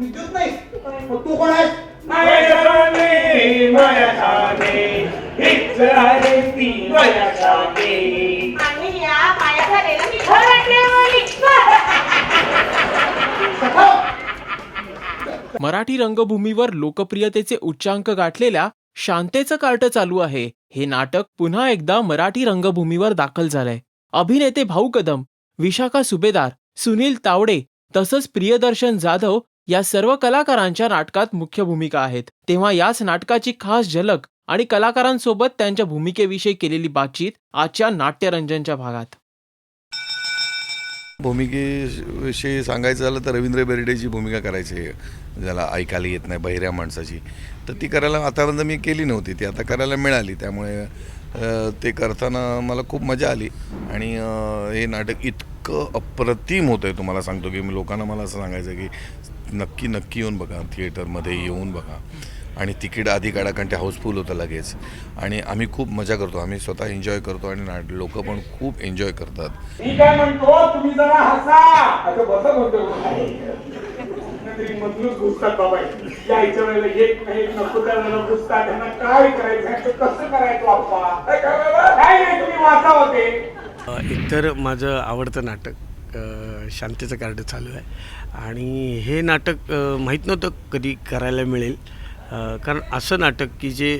विद्युत नाही मग तू कोण आहेस? माया साने हीच आहे ती माया साने. आणि या माया झालेला मी घर वाटल्यावानी. मराठी रंगभूमीवर लोकप्रियतेचे उच्चांक गाठलेल्या शांतेचं कार्ट चालू आहे हे नाटक पुन्हा एकदा मराठी रंगभूमीवर दाखल झालंय. अभिनेते भाऊ कदम, विशाखा सुभेदार, सुनील तावडे तसंच प्रियदर्शन जाधव या सर्व कलाकारांच्या नाटकात मुख्य भूमिका आहेत. तेव्हा याच नाटकाची खास झलक आणि कलाकारांसोबत त्यांच्या भूमिकेविषयी केलेली बातचीत आजच्या नाट्यरंजनच्या भागात. भूमिकेविषयी सांगायचं झालं तर रवींद्र बेर्डेची भूमिका करायची आहे, ज्याला ऐकायला येत नाही, बहिऱ्या माणसाची. तर ती करायला आतापर्यंत मी केली नव्हती, ती आता करायला मिळाली. त्यामुळे ते करताना मला खूप मजा आली. आणि हे नाटक इतकं अप्रतिम होतं आहे, तुम्हाला सांगतो की मी लोकांना मला असं सांगायचं की नक्की नक्की येऊन बघा, थिएटरमध्ये येऊन बघा. आणि तिकीट आधी काढा, कारण ते हाऊसफुल होतं लगेच. आणि आम्ही खूप मजा करतो, आम्ही स्वतः एन्जॉय करतो आणि लोक पण खूप एन्जॉय करतात. मी काय म्हणतो, तुम्ही जरा हसा. आता बसा म्हणतो मधूनच घुसतात बाबा. यायच्या वेळेला येत नाही, नको त्या वेळेला घुसतात. त्यांना काय करायचं, कसं करायचं बाप्पा, काय नाही तुम्ही वाचा होते. एकतर माझं आवडतं नाटक शांतीचं कार्ड चालू आहे. आणि हे नाटक माहीत नव्हतं कधी करायला मिळेल, कारण असं नाटक की जे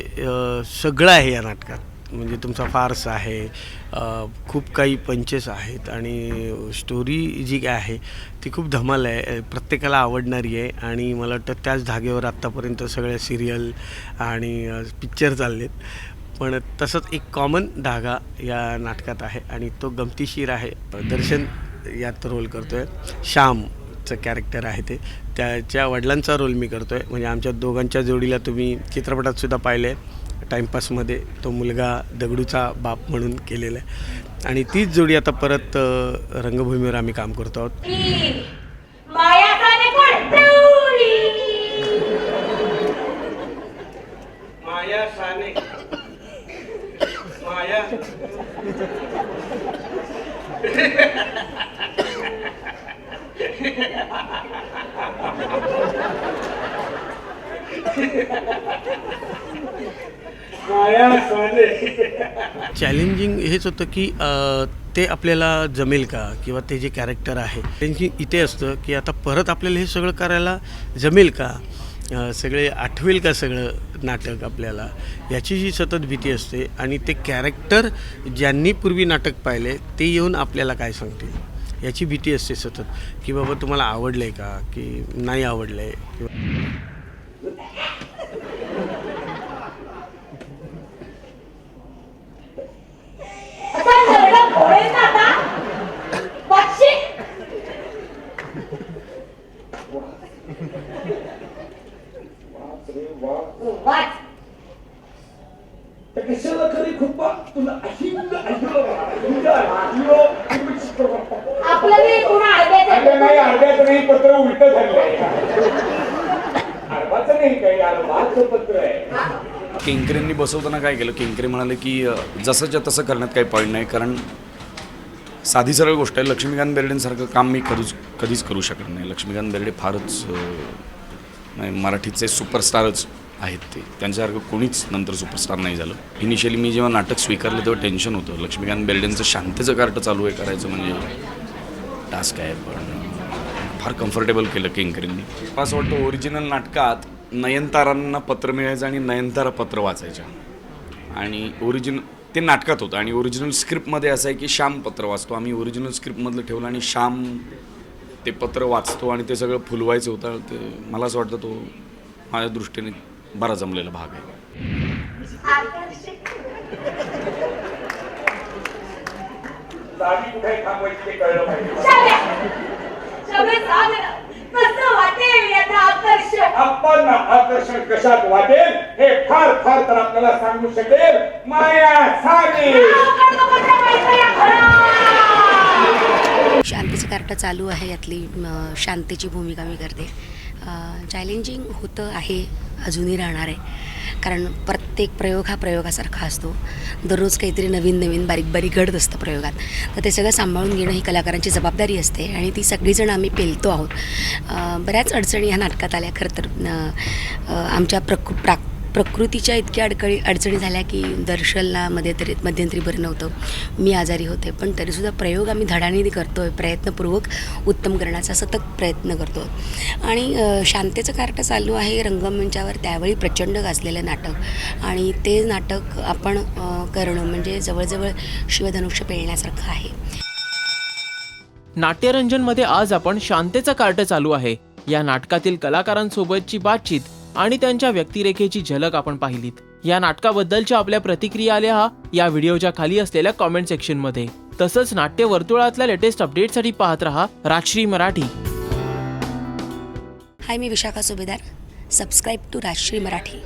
सगळं आहे या नाटकात. म्हणजे तुमचा फार्स आहे, खूप काही पंचेस आहेत आणि स्टोरी जी काय आहे ती खूप धमाल आहे, प्रत्येकाला आवडणारी आहे. आणि मला वाटतं त्याच धाग्यावर आत्तापर्यंत सगळ्या सिरियल आणि पिक्चर चाललेत. पण तसंच एक कॉमन धागा या नाटकात आहे आणि तो गमतीशीर आहे. दर्शन यात रोल करतो आहे, श्यामचं कॅरेक्टर आहे ते, त्याच्या वडिलांचा रोल मी करतो आहे. म्हणजे आमच्या दोघांच्या जोडीला तुम्ही चित्रपटातसुद्धा पाहिलं आहे, टाईमपासमध्ये तो मुलगा दगडूचा बाप म्हणून केलेला आहे. आणि तीच जोडी आता परत रंगभूमीवर आम्ही काम करतो आहोत. माया साने कोण? माया साने, माया चॅलेंजिंग हेच होतं की ते आपल्याला जमेल का, किंवा ते जे कॅरेक्टर आहे त्यांची इथे असतं की आता परत आपल्याला हे सगळं करायला जमेल का, सगळे आठवेल का सगळं नाटक आपल्याला, याची जी सतत भीती असते. आणि ते कॅरेक्टर ज्यांनी पूर्वी नाटक पाहिले ते येऊन आपल्याला काय सांगतील याची भीती असते सतत, की बाबा तुम्हाला आवडलं आहे का की नाही आवडलं आहे. कशाला खरी खूप तुला आपल्याला पुन्हा नाही, अर्ध्याचं नाही, पत्र उलट झालंय. अर्धाचं नाही, काही अर्धाचं पत्र आहे. केंकरेंनी बसवताना काय केलं, केंकरे म्हणाले की जसंच्या तसं करण्यात काही पॉईंट नाही, कारण साधी सरळ गोष्ट आहे. लक्ष्मीकांत बेर्डेंसारखं काम मी कधीच करू शकणार नाही. लक्ष्मीकांत बेर्डे फारच मराठीचे सुपरस्टारच आहेत. ते त्यांच्यासारखं कोणीच नंतर सुपरस्टार नाही झालं. इनिशियली मी जेव्हा नाटक स्वीकारलं तेव्हा टेन्शन होतं, लक्ष्मीकांत बेर्डेंचं शांतीचं कार्ट चालू आहे करायचं म्हणजे टास्क आहे. पण फार कम्फर्टेबल केलं केंकरेंनी. असं वाटतं ओरिजिनल नाटकात नयनतारांना पत्र मिळायचं आणि नयनतारा पत्र वाचायच्या, आणि ते नाटकात होतं. आणि ओरिजिनल स्क्रिप्टमध्ये असं आहे की श्याम पत्र वाचतो. आम्ही ओरिजिनल स्क्रिप्टमधलं ठेवलं आणि श्याम ते पत्र वाचतो आणि ते सगळं फुलवायचं होतं. ते मला असं वाटतं तो माझ्या दृष्टीने बरा जमलेला भाग आहे. जागी कुठे थांबवायची ते कळलं पाहिजे. आपण आकर्षण कशात वाटेल हे फार फार तर आपल्याला सांगू शकेल माया साने. शांतीचं कार्ट चालू आहे, यातली शांतीची भूमिका मी करते. चॅलेंजिंग होतं आहे, अजूनही राहणार आहे, कारण प्रत्येक प्रयोग हा प्रयोगासारखा असतो. दररोज काहीतरी नवीन नवीन बारीक बारीक घडत असतं प्रयोगात. तर ते सगळं सांभाळून घेणं ही कलाकारांची जबाबदारी असते आणि ती सगळीजण आम्ही पेलतो आहोत. बऱ्याच अडचणी ह्या नाटकात आल्या. खरं तर आमच्या प्रकृतीच्या इतक्या अडचणी झाल्या की दर्शनला मध्यंतरी बरं नव्हतं, मी आजारी होते, पण तरीसुद्धा प्रयोग आम्ही धडाडीने करतो आहे. प्रयत्नपूर्वक उत्तम करण्याचा सतत प्रयत्न करतो. आणि शांतेचं कार्ट चालू आहे रंगमंचावर, त्यावेळी प्रचंड गाजलेलं नाटक आणि ते नाटक आपण करणं म्हणजे जवळजवळ शिवधनुष्य पेलण्यासारखं आहे. नाट्यरंजनमध्ये आज आपण शांतेचं कार्ट चालू आहे या नाटकातील कलाकारांसोबतची बातचीत आणि त्यांच्या व्यक्तिरेखेची झलक आपण पाहिलीत. या नाटकाबद्दलच्या आपल्या प्रतिक्रिया लिहा या व्हिडिओच्या खाली असलेल्या कॉमेंट सेक्शनमध्ये. तसंच नाट्य वर्तुळातल्या लेटेस्ट अपडेटसाठी पाहत रहा राजश्री मराठी. हाय, मी विशाखा सुभेदार. Subscribe to Rajshri Marathi.